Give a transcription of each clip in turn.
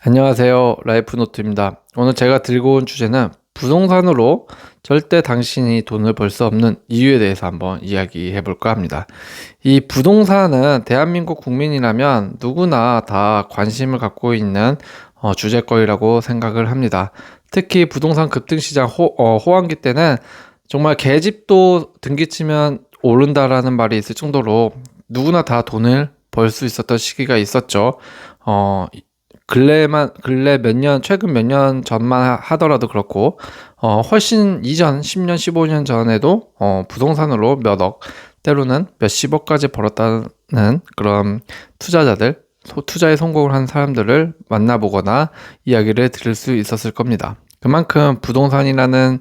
안녕하세요. 라이프노트입니다. 오늘 제가 들고 온 주제는 부동산으로 절대 당신이 돈을 벌 수 없는 이유에 대해서 한번 이야기해 볼까 합니다. 이 부동산은 대한민국 국민이라면 누구나 다 관심을 갖고 있는 주제거리라고 생각을 합니다. 특히 부동산 급등시장 호황기 때는 정말 계집도 등기치면 오른다라는 말이 있을 정도로 누구나 다 돈을 벌 수 있었던 시기가 있었죠. 근래 몇 년, 최근 몇 년 전만 하더라도 그렇고, 훨씬 이전, 10년, 15년 전에도, 부동산으로 몇 억, 때로는 몇십억까지 벌었다는 그런 투자에 성공을 한 사람들을 만나보거나 이야기를 들을 수 있었을 겁니다. 그만큼 부동산이라는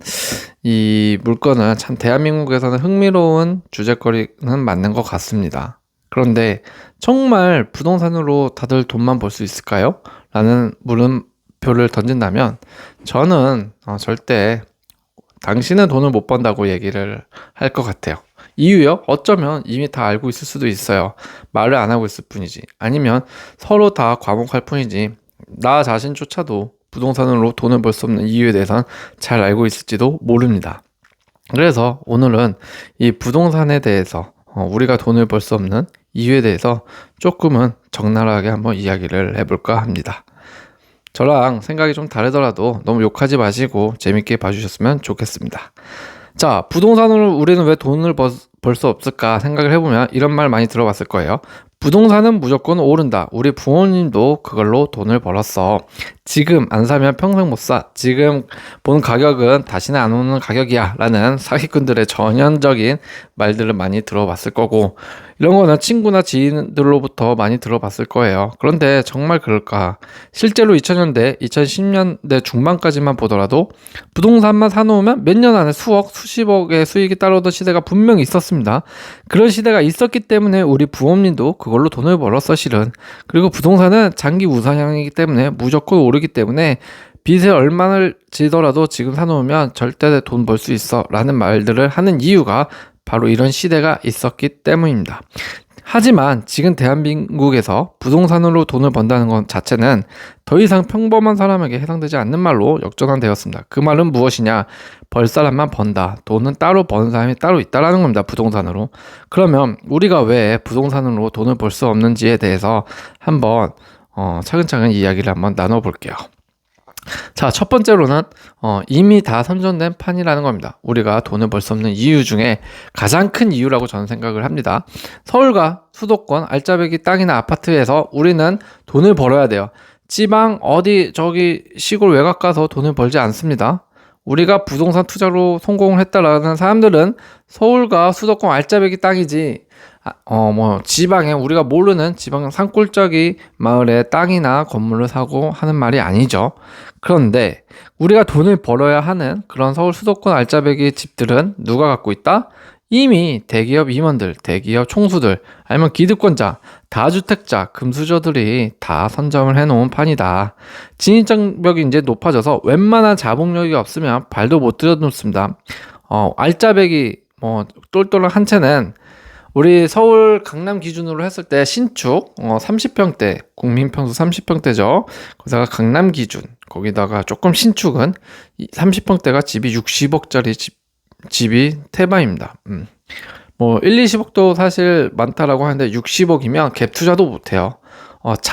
이 물건은 참 대한민국에서는 흥미로운 주제거리는 맞는 것 같습니다. 그런데 정말 부동산으로 다들 돈만 벌 수 있을까요? 라는 물음표를 던진다면 저는 절대 당신은 돈을 못 번다고 얘기를 할 것 같아요. 이유요? 어쩌면 이미 다 알고 있을 수도 있어요. 말을 안 하고 있을 뿐이지. 아니면 서로 다 과묵할 뿐이지. 나 자신조차도 부동산으로 돈을 벌 수 없는 이유에 대해서는 잘 알고 있을지도 모릅니다. 그래서 오늘은 이 부동산에 대해서 우리가 돈을 벌 수 없는 이유에 대해서 조금은 적나라하게 한번 이야기를 해볼까 합니다. 저랑 생각이 좀 다르더라도 너무 욕하지 마시고 재밌게 봐주셨으면 좋겠습니다. 자, 부동산으로 우리는 왜 돈을 벌 수 없을까 생각을 해보면 이런 말 많이 들어봤을 거예요. 부동산은 무조건 오른다. 우리 부모님도 그걸로 돈을 벌었어. 지금 안 사면 평생 못 사. 지금 본 가격은 다시는 안 오는 가격이야. 라는 사기꾼들의 전형적인 말들을 많이 들어봤을 거고, 이런 거는 친구나 지인들로부터 많이 들어봤을 거예요. 그런데 정말 그럴까? 실제로 2000년대, 2010년대 중반까지만 보더라도 부동산만 사놓으면 몇 년 안에 수억, 수십억의 수익이 따라오던 시대가 분명히 있었습니다. 그런 시대가 있었기 때문에 우리 부모님도 그걸로 돈을 벌었어, 실은. 그리고 부동산은 장기 우상향이기 때문에 무조건 오르기 때문에 빚을 얼마나 지더라도 지금 사놓으면 절대 돈 벌 수 있어 라는 말들을 하는 이유가 바로 이런 시대가 있었기 때문입니다. 하지만 지금 대한민국에서 부동산으로 돈을 번다는 것 자체는 더 이상 평범한 사람에게 해당되지 않는 말로 역전되었습니다. 그 말은 무엇이냐? 벌 사람만 번다. 돈은 따로 버는 사람이 따로 있다라는 겁니다. 부동산으로. 그러면 우리가 왜 부동산으로 돈을 벌 수 없는지에 대해서 한번 차근차근 이야기를 한번 나눠볼게요. 자, 첫 번째로는 이미 다 선전된 판이라는 겁니다. 우리가 돈을 벌 수 없는 이유 중에 가장 큰 이유라고 저는 생각을 합니다. 서울과 수도권 알짜배기 땅이나 아파트에서 우리는 돈을 벌어야 돼요. 지방 어디 저기 시골 외곽 가서 돈을 벌지 않습니다. 우리가 부동산 투자로 성공을 했다라는 사람들은 서울과 수도권 알짜배기 땅이지, 지방에 우리가 모르는 지방 산골짜기 마을에 땅이나 건물을 사고 하는 말이 아니죠. 그런데 우리가 돈을 벌어야 하는 그런 서울 수도권 알짜배기 집들은 누가 갖고 있다? 이미 대기업 임원들, 대기업 총수들, 아니면 기득권자, 다주택자, 금수저들이 다 선점을 해놓은 판이다. 진입장벽이 이제 높아져서 웬만한 자본력이 없으면 발도 못 들여놓습니다. 알짜배기, 똘똘한 한 채는 우리 서울 강남 기준으로 했을 때 신축 30평대, 국민평수 30평대죠. 거기다가 강남 기준, 거기다가 조금 신축은 30평대가 집이 60억짜리 집이 태반입니다. 1, 20억도 사실 많다라고 하는데 60억이면 갭 투자도 못해요.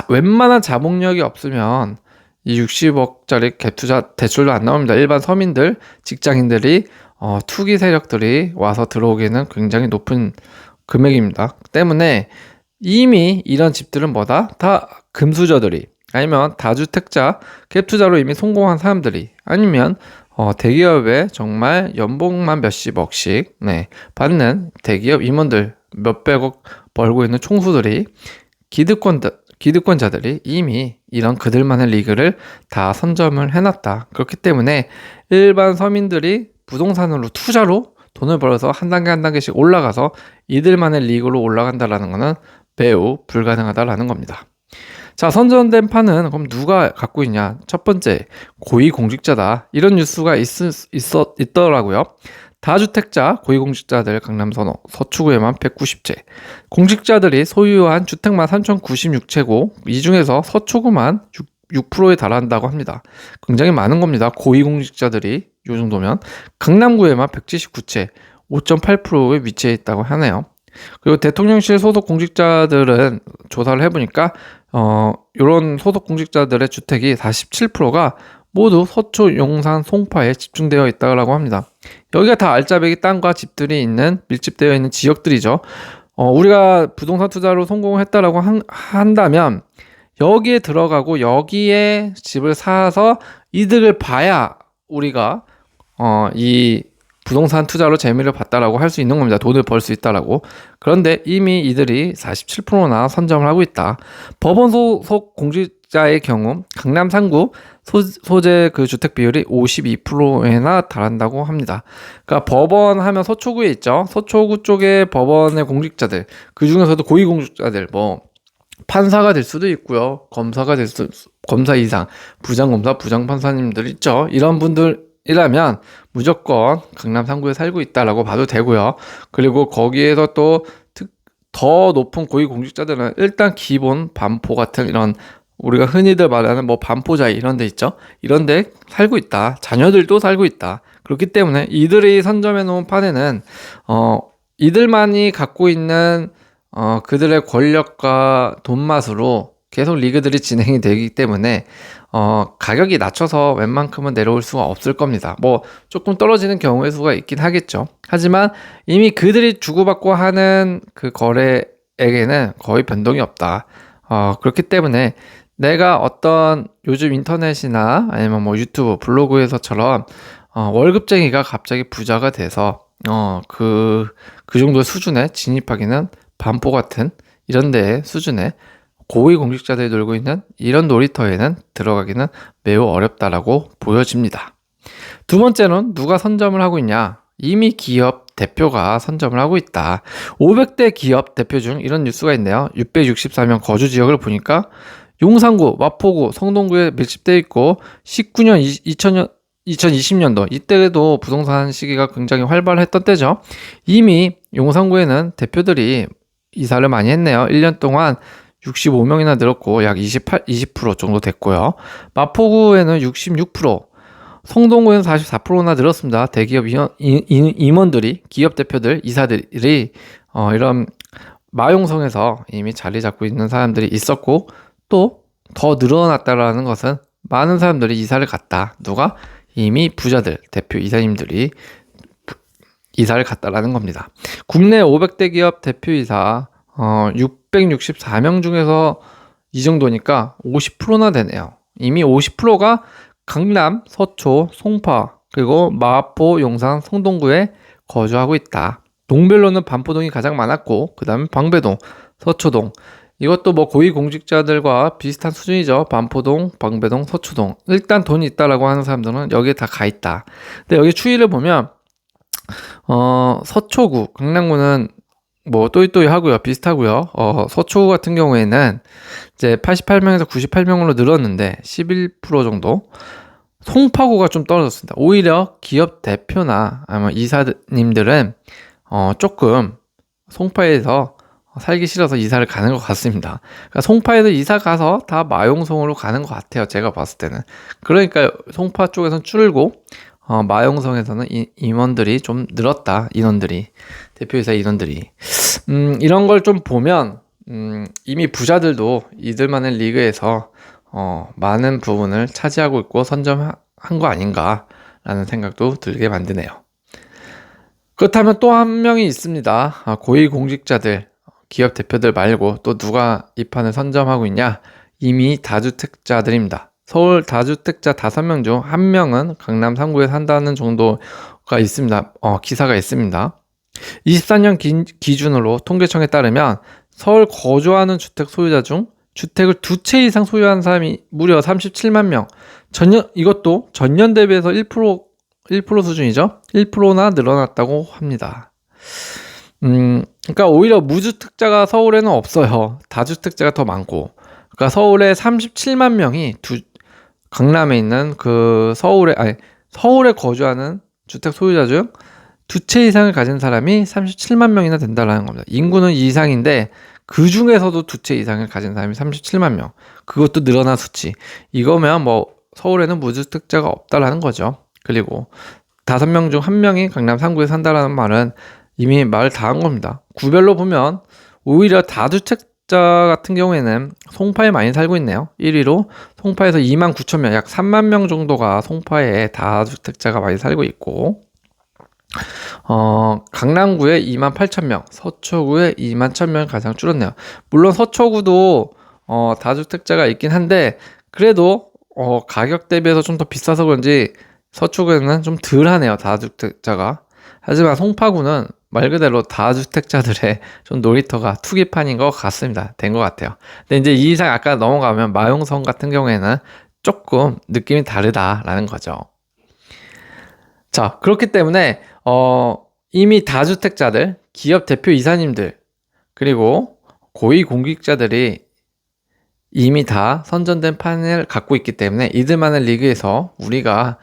웬만한 자본력이 없으면 이 60억짜리 갭 투자 대출도 안 나옵니다. 일반 서민들, 직장인들이 투기 세력들이 와서 들어오기에는 굉장히 높은 금액입니다. 때문에 이미 이런 집들은 뭐다? 다 금수저들이, 아니면 다주택자 갭 투자로 이미 성공한 사람들이, 아니면 대기업에 정말 연봉만 몇십억씩 받는 대기업 임원들, 몇백억 벌고 있는 총수들이, 기득권자들이 이미 이런 그들만의 리그를 다 선점을 해놨다. 그렇기 때문에 일반 서민들이 부동산으로 투자로 돈을 벌어서 한 단계 한 단계씩 올라가서 이들만의 리그로 올라간다라는 것은 매우 불가능하다라는 겁니다. 자, 선전된 판은 그럼 누가 갖고 있냐? 첫 번째, 고위공직자다. 이런 뉴스가 있더라고요. 다주택자 고위공직자들 강남선호 서초구에만 190채, 공직자들이 소유한 주택만 3096채고 이 중에서 서초구만 86%에 달한다고 합니다. 굉장히 많은 겁니다. 고위공직자들이 이 정도면. 강남구에만 179채, 5.8%에 위치해 있다고 하네요. 그리고 대통령실 소속 공직자들은 조사를 해보니까 이런 소속 공직자들의 주택이 47%가 모두 서초, 용산, 송파에 집중되어 있다고 합니다. 여기가 다 알짜배기 땅과 집들이 있는 밀집되어 있는 지역들이죠. 우리가 부동산 투자로 성공했다라고 한다면 여기에 들어가고 여기에 집을 사서 이득을 봐야 우리가 이 부동산 투자로 재미를 봤다라고 할 수 있는 겁니다. 돈을 벌 수 있다라고. 그런데 이미 이들이 47%나 선점을 하고 있다. 법원 소속 공직자의 경우 강남 3구 소재 그 주택 비율이 52%에나 달한다고 합니다. 그러니까 법원 하면 서초구에 있죠. 서초구 쪽에 법원의 공직자들, 그 중에서도 고위 공직자들, 뭐 판사가 될 수도 있고요. 검사가 될 수, 검사 이상, 부장검사, 부장판사님들 있죠. 이런 분들이라면 무조건 강남 3구에 살고 있다라고 봐도 되고요. 그리고 거기에서 또 더 높은 고위 공직자들은 일단 기본 반포 같은 이런 우리가 흔히들 말하는 뭐 반포자이 이런 데 있죠. 이런 데 살고 있다. 자녀들도 살고 있다. 그렇기 때문에 이들이 선점해 놓은 판에는 이들만이 갖고 있는 그들의 권력과 돈맛으로 계속 리그들이 진행이 되기 때문에 가격이 낮춰서 웬만큼은 내려올 수가 없을 겁니다. 뭐 조금 떨어지는 경우의 수가 있긴 하겠죠. 하지만 이미 그들이 주고받고 하는 그 거래액에는 거의 변동이 없다. 그렇기 때문에 내가 어떤 요즘 인터넷이나 아니면 뭐 유튜브, 블로그에서처럼 월급쟁이가 갑자기 부자가 돼서 그 정도의 수준에 진입하기는 반포 같은 이런 데의 수준에 고위 공직자들이 놀고 있는 이런 놀이터에는 들어가기는 매우 어렵다라고 보여집니다. 두 번째는 누가 선점을 하고 있냐? 이미 기업 대표가 선점을 하고 있다. 500대 기업 대표 중 이런 뉴스가 있네요. 664명 거주 지역을 보니까 용산구, 마포구, 성동구에 밀집되어 있고 19년, 2020년도 이때도 부동산 시기가 굉장히 활발했던 때죠. 이미 용산구에는 대표들이 이사를 많이 했네요. 1년 동안 65명이나 늘었고 약 20% 정도 됐고요. 마포구에는 66%, 성동구에는 44%나 늘었습니다. 대기업 임원들이, 기업 대표들, 이사들이 이런 마용성에서 이미 자리 잡고 있는 사람들이 있었고 또 더 늘어났다라는 것은 많은 사람들이 이사를 갔다. 누가? 이미 부자들, 대표 이사님들이 이사를 갔다라는 겁니다. 국내 500대 기업 대표이사 664명 중에서 이 정도니까 50%나 되네요. 이미 50%가 강남, 서초, 송파, 그리고 마포, 용산, 성동구에 거주하고 있다. 동별로는 반포동이 가장 많았고 그 다음에 방배동, 서초동, 이것도 뭐 고위공직자들과 비슷한 수준이죠. 반포동, 방배동, 서초동. 일단 돈이 있다라고 하는 사람들은 여기에 다 가 있다. 근데 여기 추이를 보면 서초구, 강남구는 뭐 또이또이 하고요. 비슷하고요. 서초구 같은 경우에는 이제 88명에서 98명으로 늘었는데 11% 정도. 송파구가 좀 떨어졌습니다. 오히려 기업 대표나 아니면 이사님들은 조금 송파에서 살기 싫어서 이사를 가는 것 같습니다. 그러니까 송파에서 이사 가서 다 마용성으로 가는 것 같아요. 제가 봤을 때는. 그러니까 송파 쪽에서는 줄고 마용성에서는 임원들이 좀 늘었다. 인원들이. 대표이사 인원들이. 이런 걸 좀 보면 이미 부자들도 이들만의 리그에서 많은 부분을 차지하고 있고 선점한 거 아닌가라는 생각도 들게 만드네요. 그렇다면 또 한 명이 있습니다. 고위공직자들, 기업 대표들 말고 또 누가 이 판을 선점하고 있냐? 이미 다주택자들입니다. 서울 다주택자 5명 중 1명은 강남 3구에 산다는 정도가 있습니다. 기사가 있습니다. 24년 기준으로 통계청에 따르면 서울 거주하는 주택 소유자 중 주택을 2채 이상 소유한 사람이 무려 37만 명. 이것도 전년 대비해서 1% 수준이죠. 1%나 늘어났다고 합니다. 그러니까 오히려 무주택자가 서울에는 없어요. 다주택자가 더 많고. 그러니까 서울에 37만 명이 강남에 있는 서울에 거주하는 주택 소유자 중 2채 이상을 가진 사람이 37만 명이나 된다는 겁니다. 인구는 2 이상인데 그 중에서도 두 채 이상을 가진 사람이 37만 명. 그것도 늘어난 수치. 이거면 뭐 서울에는 무주택자가 없다라는 거죠. 그리고 5명 중 1명이 강남 3구에 산다라는 말은 이미 말 다 한 겁니다. 구별로 보면 오히려 다주택자 같은 경우에는 송파에 많이 살고 있네요. 1위로 송파에서 2만 9천 명, 약 3만 명 정도가 송파에 다주택자가 많이 살고 있고, 강남구에 2만 8천 명, 서초구에 2만 1천 명 가장 줄었네요. 물론 서초구도 다주택자가 있긴 한데 그래도 가격 대비해서 좀 더 비싸서 그런지 서초구에는 좀 덜하네요, 다주택자가. 하지만 송파구는 말 그대로 다주택자들의 좀 놀이터가 투기판인 것 같습니다. 된 것 같아요. 근데 이제 이 이상 아까 넘어가면 마용성 같은 경우에는 조금 느낌이 다르다라는 거죠. 자, 그렇기 때문에 이미 다주택자들, 기업 대표 이사님들, 그리고 고위공직자들이 이미 다 선전된 판을 갖고 있기 때문에 이들만의 리그에서 우리가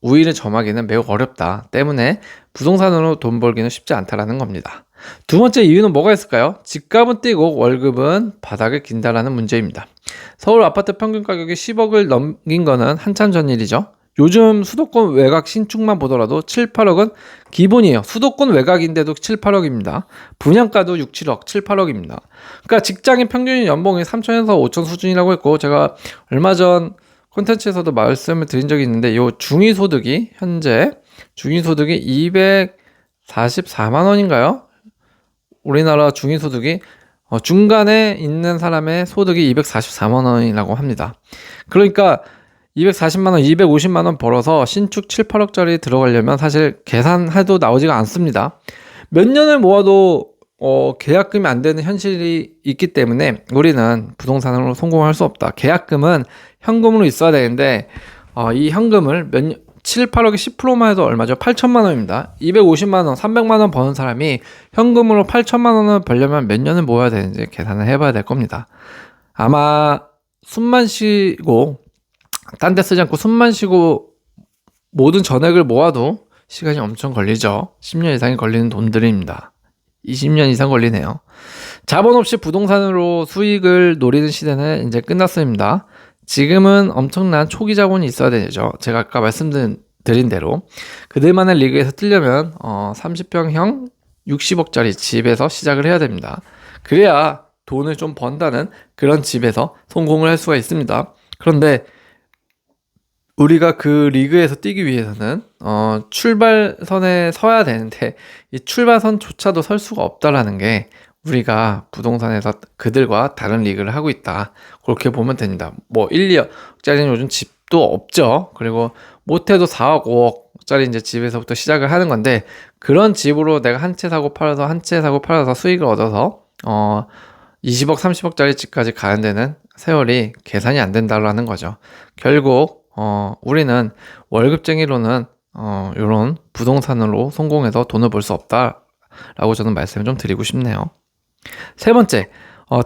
우위를 점하기는 매우 어렵다 때문에 부동산으로 돈 벌기는 쉽지 않다라는 겁니다. 두 번째 이유는 뭐가 있을까요? 집값은 뛰고 월급은 바닥을 긴다라는 문제입니다. 서울 아파트 평균 가격이 10억을 넘긴 거는 한참 전 일이죠. 요즘 수도권 외곽 신축만 보더라도 7, 8억은 기본이에요. 수도권 외곽인데도 7, 8억입니다. 분양가도 6, 7억, 7, 8억입니다. 그러니까 직장인 평균 연봉이 3천에서 5천 수준이라고 했고, 제가 얼마 전 콘텐츠에서도 말씀을 드린 적이 있는데, 요 중위소득이 현재 중위소득이 244만 원인가요? 우리나라 중위소득이 중간에 있는 사람의 소득이 244만 원이라고 합니다. 그러니까 240만 원, 250만 원 벌어서 신축 7, 8억짜리 들어가려면 사실 계산해도 나오지가 않습니다. 몇 년을 모아도 계약금이 안 되는 현실이 있기 때문에 우리는 부동산으로 성공할 수 없다. 계약금은 현금으로 있어야 되는데 이 현금을 7, 8억에 10%만 해도 얼마죠? 8천만 원입니다. 250만 원, 300만 원 버는 사람이 현금으로 8천만 원을 벌려면 몇 년을 모아야 되는지 계산을 해봐야 될 겁니다. 아마 숨만 쉬고 딴 데 쓰지 않고 숨만 쉬고 모든 전액을 모아도 시간이 엄청 걸리죠. 10년 이상이 걸리는 돈들입니다. 20년 이상 걸리네요. 자본 없이 부동산으로 수익을 노리는 시대는 이제 끝났습니다. 지금은 엄청난 초기 자본이 있어야 되죠. 제가 아까 말씀드린 대로 그들만의 리그에서 뛰려면 30평형 60억짜리 집에서 시작을 해야 됩니다. 그래야 돈을 좀 번다는 그런 집에서 성공을 할 수가 있습니다. 그런데 우리가 그 리그에서 뛰기 위해서는 출발선에 서야 되는데 이 출발선조차도 설 수가 없다라는 게 우리가 부동산에서 그들과 다른 리그를 하고 있다. 그렇게 보면 됩니다. 뭐 1, 2억짜리는 요즘 집도 없죠. 그리고 못해도 4억, 5억짜리 이제 집에서부터 시작을 하는 건데 그런 집으로 내가 한 채 사고 팔아서 한 채 사고 팔아서 수익을 얻어서 20억, 30억짜리 집까지 가는 데는 세월이 계산이 안 된다라는 거죠. 결국 우리는 월급쟁이로는 이런 부동산으로 성공해서 돈을 벌 수 없다라고 저는 말씀을 좀 드리고 싶네요. 세 번째,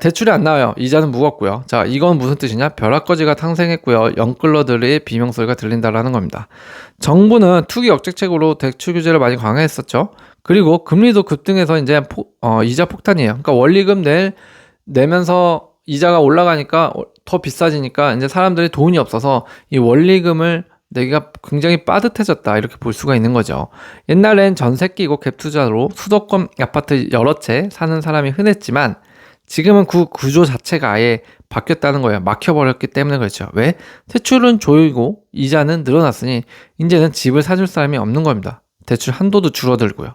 대출이 안 나와요. 이자는 무겁고요. 자, 이건 무슨 뜻이냐? 벼락거지가 탄생했고요. 영끌러들의 비명소리가 들린다라는 겁니다. 정부는 투기 억제책으로 대출 규제를 많이 강화했었죠. 그리고 금리도 급등해서 이제 이자 폭탄이에요. 그러니까 원리금 내면서 이자가 올라가니까 더 비싸지니까 이제 사람들이 돈이 없어서 이 원리금을 내기가 굉장히 빠듯해졌다 이렇게 볼 수가 있는 거죠. 옛날엔 전세 끼고 갭투자로 수도권 아파트 여러 채 사는 사람이 흔했지만 지금은 그 구조 자체가 아예 바뀌었다는 거예요. 막혀버렸기 때문에 그렇죠. 왜? 대출은 조이고 이자는 늘어났으니 이제는 집을 사줄 사람이 없는 겁니다. 대출 한도도 줄어들고요.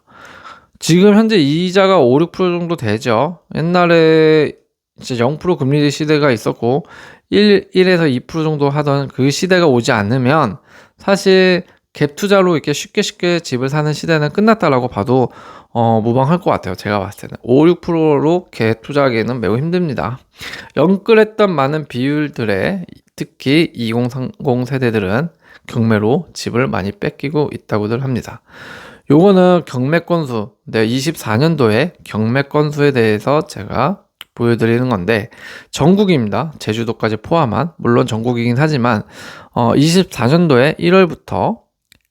지금 현재 이자가 5, 6% 정도 되죠. 옛날에 이제 0% 금리 시대가 있었고 1에서 2% 정도 하던 그 시대가 오지 않으면 사실 갭 투자로 이렇게 쉽게 집을 사는 시대는 끝났다라고 봐도 무방할 것 같아요. 제가 봤을 때는 5, 6%로 갭 투자하기에는 매우 힘듭니다. 영끌했던 많은 비율들에 특히 2030 세대들은 경매로 집을 많이 뺏기고 있다고들 합니다. 요거는 경매 건수, 24년도에 경매 건수에 대해서 제가 보여드리는 건데 전국입니다. 제주도까지 포함한, 물론 전국이긴 하지만 24년도에 1월부터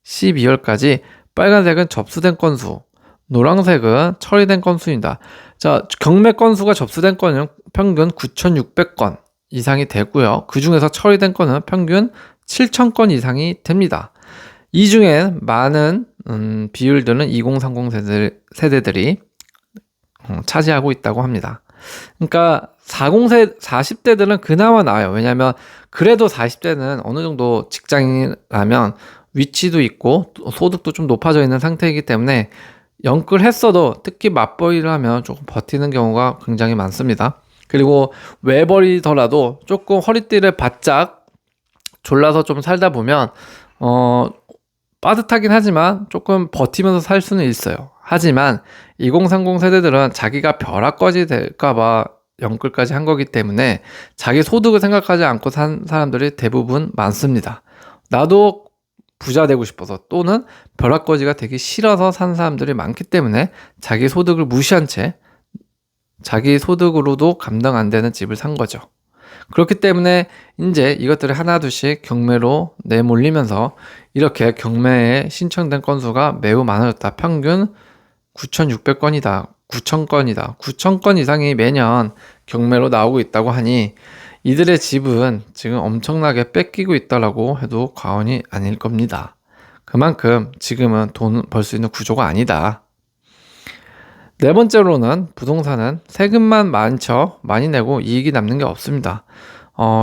12월까지 빨간색은 접수된 건수, 노란색은 처리된 건수입니다. 자, 경매 건수가 접수된 건은 평균 9,600건 이상이 되고요. 그 중에서 처리된 건은 평균 7,000건 이상이 됩니다. 이 중에 많은 비율들은 2030 세대들이 차지하고 있다고 합니다. 그러니까 40대들은 그나마 나아요. 왜냐하면 그래도 40대는 어느 정도 직장이라면 위치도 있고 소득도 좀 높아져 있는 상태이기 때문에 영끌했어도 특히 맞벌이를 하면 조금 버티는 경우가 굉장히 많습니다. 그리고 외벌이더라도 조금 허리띠를 바짝 졸라서 좀 살다 보면 빠듯하긴 하지만 조금 버티면서 살 수는 있어요. 하지만 2030 세대들은 자기가 벼락거지 될까봐 영끌까지 한 거기 때문에 자기 소득을 생각하지 않고 산 사람들이 대부분 많습니다. 나도 부자 되고 싶어서 또는 벼락거지가 되기 싫어서 산 사람들이 많기 때문에 자기 소득을 무시한 채 자기 소득으로도 감당 안 되는 집을 산 거죠. 그렇기 때문에 이제 이것들이 하나둘씩 경매로 내몰리면서 이렇게 경매에 신청된 건수가 매우 많아졌다. 평균 9,600건이다. 9,000건이다. 9,000건 이상이 매년 경매로 나오고 있다고 하니 이들의 집은 지금 엄청나게 뺏기고 있다라고 해도 과언이 아닐 겁니다. 그만큼 지금은 돈 벌 수 있는 구조가 아니다. 네 번째로는 부동산은 세금만 많이 내고 이익이 남는 게 없습니다.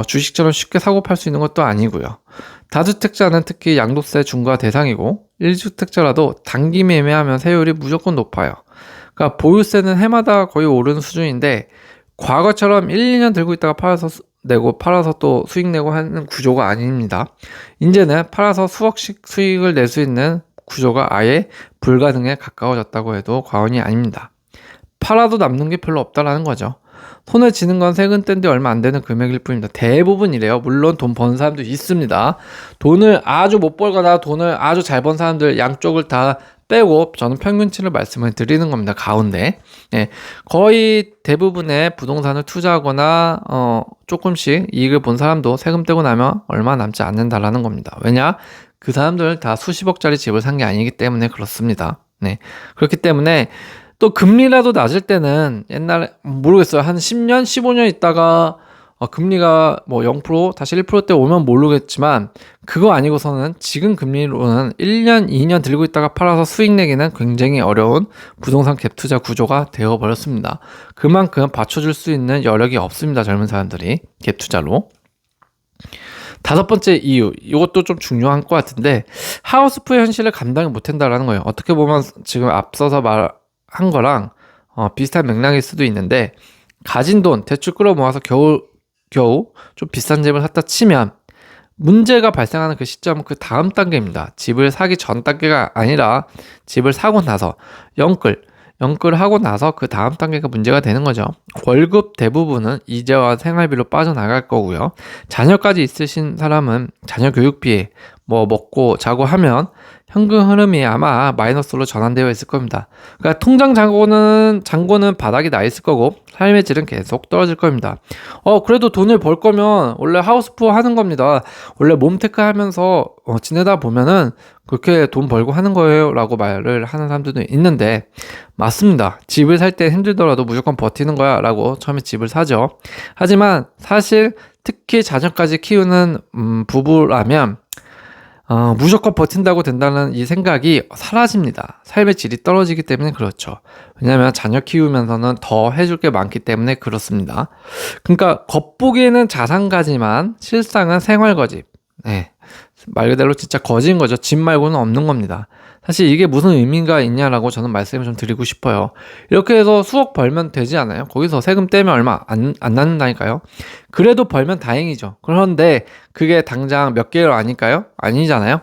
주식처럼 쉽게 사고 팔 수 있는 것도 아니고요. 다주택자는 특히 양도세 중과 대상이고 1주택자라도 단기 매매하면 세율이 무조건 높아요. 그러니까 보유세는 해마다 거의 오르는 수준인데 과거처럼 1, 2년 들고 있다가 팔아서 또 수익 내고 하는 구조가 아닙니다. 이제는 팔아서 수억씩 수익을 낼 수 있는 구조가 아예 불가능에 가까워졌다고 해도 과언이 아닙니다. 팔아도 남는 게 별로 없다라는 거죠. 손에 쥐는 건 세금 뗀 데 얼마 안 되는 금액일 뿐입니다. 대부분 이래요. 물론 돈 버는 사람도 있습니다. 돈을 아주 못 벌거나 돈을 아주 잘 번 사람들 양쪽을 다 빼고 저는 평균치를 말씀을 드리는 겁니다. 가운데 거의 대부분의 부동산을 투자하거나 조금씩 이익을 본 사람도 세금 떼고 나면 얼마 남지 않는다라는 겁니다. 왜냐? 그 사람들 다 수십억짜리 집을 산 게 아니기 때문에 그렇습니다. 그렇기 때문에 또 금리라도 낮을 때는 옛날에 모르겠어요. 한 10년, 15년 있다가 금리가 뭐 0% 다시 1%대 오면 모르겠지만 그거 아니고서는 지금 금리로는 1년, 2년 들고 있다가 팔아서 수익 내기는 굉장히 어려운 부동산 갭 투자 구조가 되어버렸습니다. 그만큼 받쳐줄 수 있는 여력이 없습니다. 젊은 사람들이 갭 투자로. 다섯 번째 이유, 이것도 좀 중요한 것 같은데 하우스푸의 현실을 감당을 못한다라는 거예요. 어떻게 보면 지금 앞서서 말한 거랑 비슷한 맥락일 수도 있는데 가진 돈 대출 끌어 모아서 겨우 좀 비싼 집을 샀다 치면 문제가 발생하는 그 시점은 그 다음 단계입니다. 집을 사기 전 단계가 아니라 집을 사고 나서 영끌하고 나서 그 다음 단계가 문제가 되는 거죠. 월급 대부분은 이자와 생활비로 빠져나갈 거고요. 자녀까지 있으신 사람은 자녀 교육비 뭐 먹고 자고 하면 현금 흐름이 아마 마이너스로 전환되어 있을 겁니다. 그러니까 통장 잔고는 바닥이 나 있을 거고 삶의 질은 계속 떨어질 겁니다. 그래도 돈을 벌 거면 원래 하우스푸어 하는 겁니다. 원래 몸테크 하면서 지내다 보면은 그렇게 돈 벌고 하는 거예요 라고 말을 하는 사람들도 있는데 맞습니다. 집을 살 때 힘들더라도 무조건 버티는 거야 라고 처음에 집을 사죠. 하지만 사실 특히 자녀까지 키우는 부부라면 무조건 버틴다고 된다는 이 생각이 사라집니다. 삶의 질이 떨어지기 때문에 그렇죠. 왜냐하면 자녀 키우면서는 더 해줄 게 많기 때문에 그렇습니다. 그러니까 겉보기에는 자산가지만 실상은 생활거집. 말 그대로 진짜 거지인 거죠. 집 말고는 없는 겁니다. 사실 이게 무슨 의미가 있냐라고 저는 말씀을 좀 드리고 싶어요. 이렇게 해서 수억 벌면 되지 않아요? 거기서 세금 떼면 얼마 안 나는다니까요. 그래도 벌면 다행이죠. 그런데 그게 당장 몇 개월 아닐까요? 아니잖아요.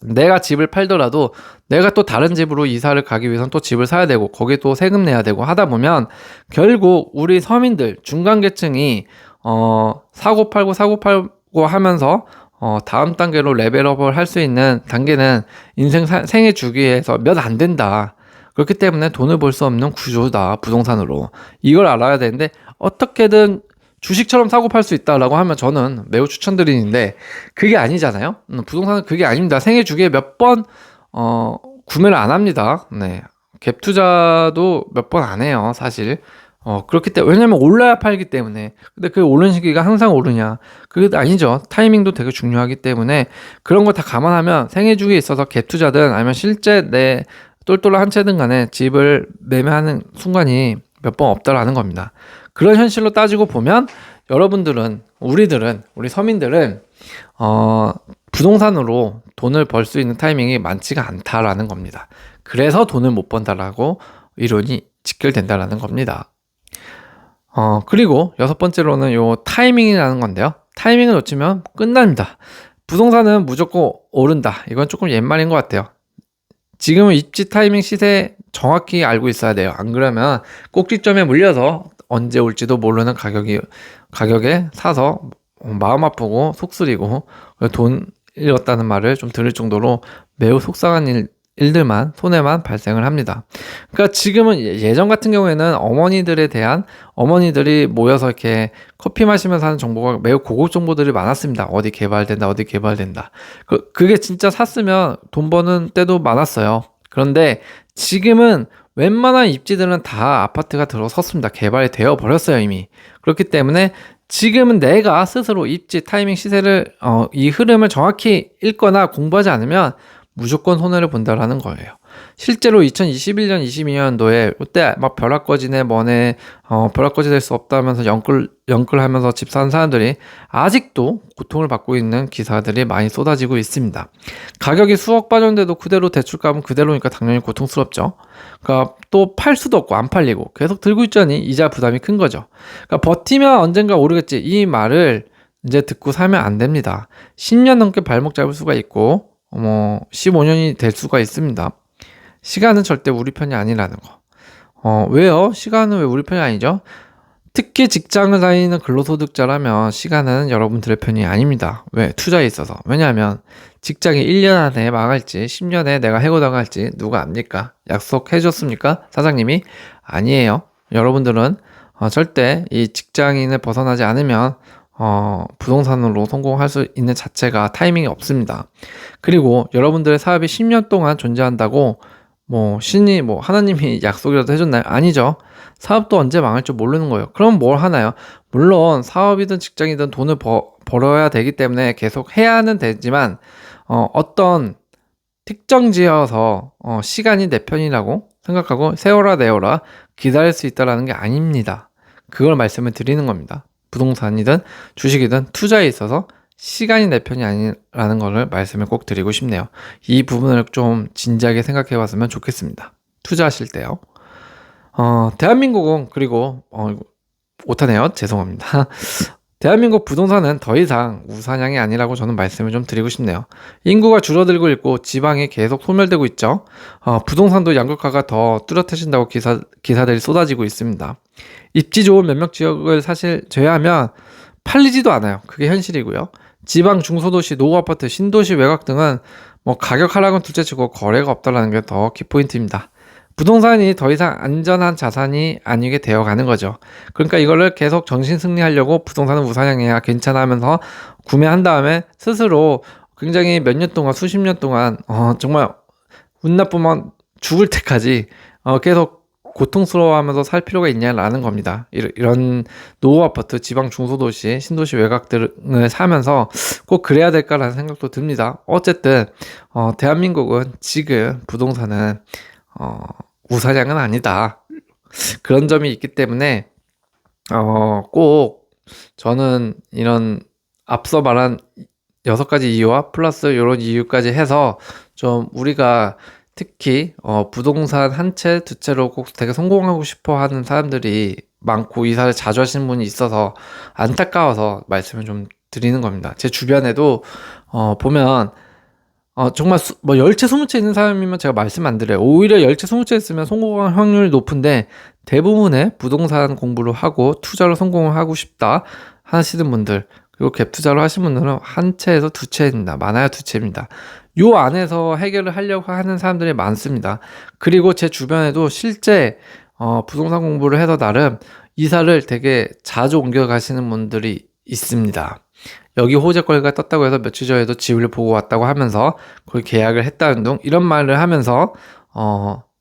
내가 집을 팔더라도 내가 또 다른 집으로 이사를 가기 위해서는 또 집을 사야 되고 거기에 또 세금 내야 되고 하다 보면 결국 우리 서민들 중간계층이 사고 팔고 하면서 다음 단계로 레벨업을 할 수 있는 단계는 생애 주기에서 몇 안 된다. 그렇기 때문에 돈을 벌 수 없는 구조다. 부동산으로. 이걸 알아야 되는데 어떻게든 주식처럼 사고 팔 수 있다라고 하면 저는 매우 추천드리는데 그게 아니잖아요. 부동산은 그게 아닙니다. 생애 주기에 몇 번 구매를 안 합니다. 갭 투자도 몇 번 안 해요, 사실. 그렇기 때문에, 왜냐면 올라야 팔기 때문에. 근데 그 오른 시기가 항상 오르냐? 그게 아니죠. 타이밍도 되게 중요하기 때문에 그런 거 다 감안하면 생애 주기에 있어서 갭 투자든 아니면 실제 내 똘똘한 한 채든 간에 집을 매매하는 순간이 몇 번 없다라는 겁니다. 그런 현실로 따지고 보면 여러분들은, 우리 서민들은, 부동산으로 돈을 벌 수 있는 타이밍이 많지가 않다라는 겁니다. 그래서 돈을 못 번다라고 이론이 직결된다라는 겁니다. 그리고 여섯 번째로는 요 타이밍이라는 건데요. 타이밍을 놓치면 끝납니다. 부동산은 무조건 오른다. 이건 조금 옛말인 것 같아요. 지금은 입지 타이밍 시세 정확히 알고 있어야 돼요. 안 그러면 꼭지점에 물려서 언제 올지도 모르는 가격에 사서 마음 아프고 속 쓰리고 돈 잃었다는 말을 좀 들을 정도로 매우 속상한 일들만, 손해만 발생을 합니다. 그러니까 지금은 예전 같은 경우에는 어머니들이 모여서 이렇게 커피 마시면서 하는 정보가 매우 고급 정보들이 많았습니다. 어디 개발된다. 그게 진짜 샀으면 돈 버는 때도 많았어요. 그런데 지금은 웬만한 입지들은 다 아파트가 들어섰습니다. 개발이 되어 버렸어요, 이미. 그렇기 때문에 지금은 내가 스스로 입지 타이밍 시세를 이 흐름을 정확히 읽거나 공부하지 않으면 무조건 손해를 본다라는 거예요. 실제로 2021년, 22년도에 그때 막 벼락 꺼지네 뭐네 벼락 꺼지될 수 없다면서 영끌하면서 집 사는 사람들이 아직도 고통을 받고 있는 기사들이 많이 쏟아지고 있습니다. 가격이 수억 빠졌는데도 그대로 대출값은 그대로니까 당연히 고통스럽죠. 그러니까 또 팔 수도 없고 안 팔리고 계속 들고 있자니 이자 부담이 큰 거죠. 그러니까 버티면 언젠가 오르겠지, 이 말을 이제 듣고 살면 안 됩니다. 10년 넘게 발목 잡을 수가 있고 15년이 될 수가 있습니다. 시간은 절대 우리 편이 아니라는 거. 왜요? 시간은 왜 우리 편이 아니죠? 특히 직장을 다니는 근로소득자라면 시간은 여러분들의 편이 아닙니다. 왜? 투자에 있어서. 왜냐하면 직장이 1년 안에 망할지 10년에 내가 해고당할지 누가 압니까? 약속해줬습니까? 사장님이? 아니에요. 여러분들은 절대 이 직장인을 벗어나지 않으면 부동산으로 성공할 수 있는 자체가 타이밍이 없습니다. 그리고 여러분들의 사업이 10년 동안 존재한다고 신이 하나님이 약속이라도 해줬나요? 아니죠. 사업도 언제 망할 줄 모르는 거예요. 그럼 뭘 하나요? 물론 사업이든 직장이든 돈을 벌어야 되기 때문에 계속 해야 하는 되지만 어떤 특정 지어서 시간이 내 편이라고 생각하고 세워라 내어라 기다릴 수 있다라는 게 아닙니다. 그걸 말씀을 드리는 겁니다. 부동산이든 주식이든 투자에 있어서 시간이 내 편이 아니라는 것을 말씀을 꼭 드리고 싶네요. 이 부분을 좀 진지하게 생각해 봤으면 좋겠습니다. 투자하실 때요. 대한민국은 그리고 오타네요. 죄송합니다. 대한민국 부동산은 더 이상 우상향이 아니라고 저는 말씀을 좀 드리고 싶네요. 인구가 줄어들고 있고 지방이 계속 소멸되고 있죠. 부동산도 양극화가 더 뚜렷해진다고 기사들이 쏟아지고 있습니다. 입지 좋은 몇몇 지역을 사실 제외하면 팔리지도 않아요. 그게 현실이고요. 지방 중소도시, 노후아파트, 신도시 외곽 등은 가격 하락은 둘째치고 거래가 없다는 게 더 키포인트입니다. 부동산이 더 이상 안전한 자산이 아니게 되어가는 거죠. 그러니까 이거를 계속 정신승리하려고 부동산은 우상향이야 괜찮아 하면서 구매한 다음에 스스로 굉장히 몇 년 동안, 수십 년 동안 정말 운 나쁘면 죽을 때까지 계속 고통스러워하면서 살 필요가 있냐라는 겁니다. 이런 노후아파트, 지방 중소도시, 신도시 외곽들을 사면서 꼭 그래야 될까라는 생각도 듭니다. 어쨌든 대한민국은 지금 부동산은 우상향은 아니다. 그런 점이 있기 때문에 꼭 저는 이런 앞서 말한 6가지 이유와 플러스 이런 이유까지 해서 좀 우리가 특히 부동산 한 채, 두 채로 꼭 되게 성공하고 싶어 하는 사람들이 많고 이사를 자주 하시는 분이 있어서 안타까워서 말씀을 좀 드리는 겁니다. 제 주변에도 보면 정말 10채, 20채 있는 사람이면 제가 말씀 안 드려요. 오히려 10채, 20채 있으면 성공할 확률이 높은데 대부분의 부동산 공부를 하고 투자로 성공을 하고 싶다 하시는 분들, 그리고 갭 투자로 하신 분들은 한 채에서 두 채입니다. 많아야 두 채입니다. 요 안에서 해결을 하려고 하는 사람들이 많습니다. 그리고 제 주변에도 실제 부동산 공부를 해서 나름 이사를 되게 자주 옮겨 가시는 분들이 있습니다. 여기 호재거리가 떴다고 해서 며칠 전에도 집을 보고 왔다고 하면서 거기 계약을 했다는 둥 이런 말을 하면서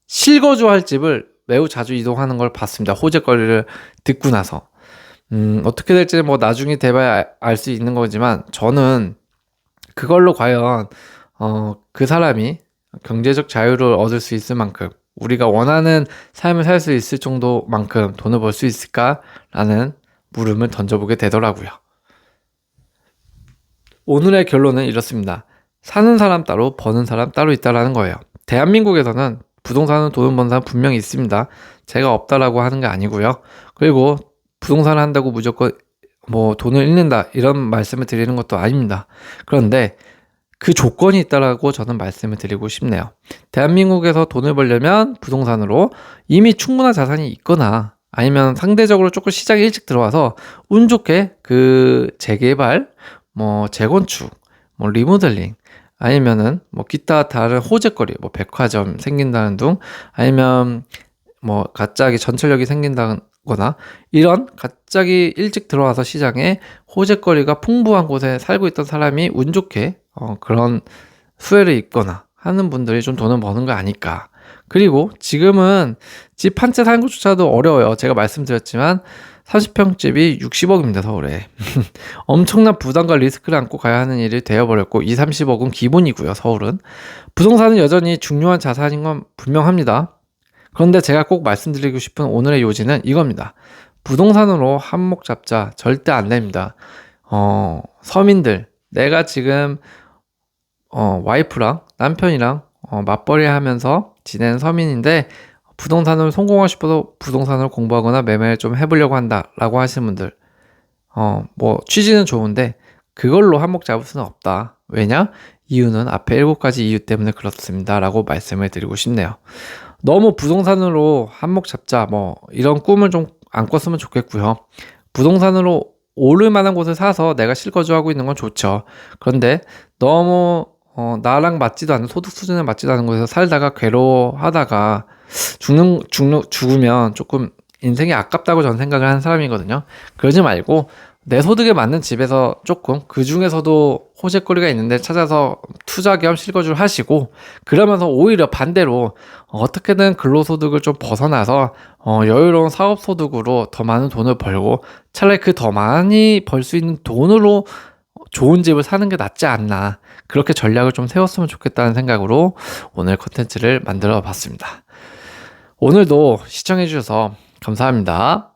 실거주할 집을 매우 자주 이동하는 걸 봤습니다. 호재거리를 듣고 나서. 어떻게 될지는 뭐 나중에 돼봐야 알 수 있는 거지만 저는 그걸로 과연 그 사람이 경제적 자유를 얻을 수 있을 만큼 우리가 원하는 삶을 살 수 있을 정도만큼 돈을 벌 수 있을까라는 물음을 던져보게 되더라고요. 오늘의 결론은 이렇습니다. 사는 사람 따로 버는 사람 따로 있다라는 거예요. 대한민국에서는 부동산은 돈을 버는 사람 분명히 있습니다. 제가 없다라고 하는 게 아니고요. 그리고 부동산을 한다고 무조건 뭐 돈을 잃는다 이런 말씀을 드리는 것도 아닙니다. 그런데 그 조건이 있다라고 저는 말씀을 드리고 싶네요. 대한민국에서 돈을 벌려면 부동산으로 이미 충분한 자산이 있거나 아니면 상대적으로 조금 시장에 일찍 들어와서 운 좋게 그 재개발, 뭐 재건축, 뭐 리모델링 아니면은 뭐 기타 다른 호재거리, 뭐 백화점 생긴다는 둥 아니면 뭐 갑자기 전철역이 생긴다거나 이런 갑자기 일찍 들어와서 시장에 호재거리가 풍부한 곳에 살고 있던 사람이 운 좋게 그런 수혜를 입거나 하는 분들이 좀 돈을 버는 거 아닐까. 그리고 지금은 집 한 채 사는 것조차도 어려워요. 제가 말씀드렸지만 30평 집이 60억입니다, 서울에. 엄청난 부담과 리스크를 안고 가야 하는 일이 되어버렸고 2, 30억은 기본이고요, 서울은. 부동산은 여전히 중요한 자산인 건 분명합니다. 그런데 제가 꼭 말씀드리고 싶은 오늘의 요지는 이겁니다. 부동산으로 한몫 잡자 절대 안 됩니다. 서민들, 내가 지금 와이프랑 남편이랑 맞벌이 하면서 지내는 서민인데 부동산을 성공하고 싶어서 부동산을 공부하거나 매매를 좀 해보려고 한다라고 하시는 분들 뭐 취지는 좋은데 그걸로 한몫 잡을 수는 없다. 왜냐? 이유는 앞에 7가지 이유 때문에 그렇습니다 라고 말씀을 드리고 싶네요. 너무 부동산으로 한몫 잡자 뭐 이런 꿈을 좀 안 꿨으면 좋겠고요. 부동산으로 오를 만한 곳을 사서 내가 실거주하고 있는 건 좋죠. 그런데 너무 나랑 맞지도 않는 소득 수준에 맞지도 않는 곳에서 살다가 괴로워하다가 죽으면 조금 인생이 아깝다고 저는 생각을 하는 사람이거든요. 그러지 말고 내 소득에 맞는 집에서 조금 그 중에서도 호재거리가 있는데 찾아서 투자 겸 실거주를 하시고 그러면서 오히려 반대로 어떻게든 근로소득을 좀 벗어나서 여유로운 사업소득으로 더 많은 돈을 벌고 차라리 그 더 많이 벌 수 있는 돈으로 좋은 집을 사는 게 낫지 않나 그렇게 전략을 좀 세웠으면 좋겠다는 생각으로 오늘 컨텐츠를 만들어 봤습니다. 오늘도 시청해 주셔서 감사합니다.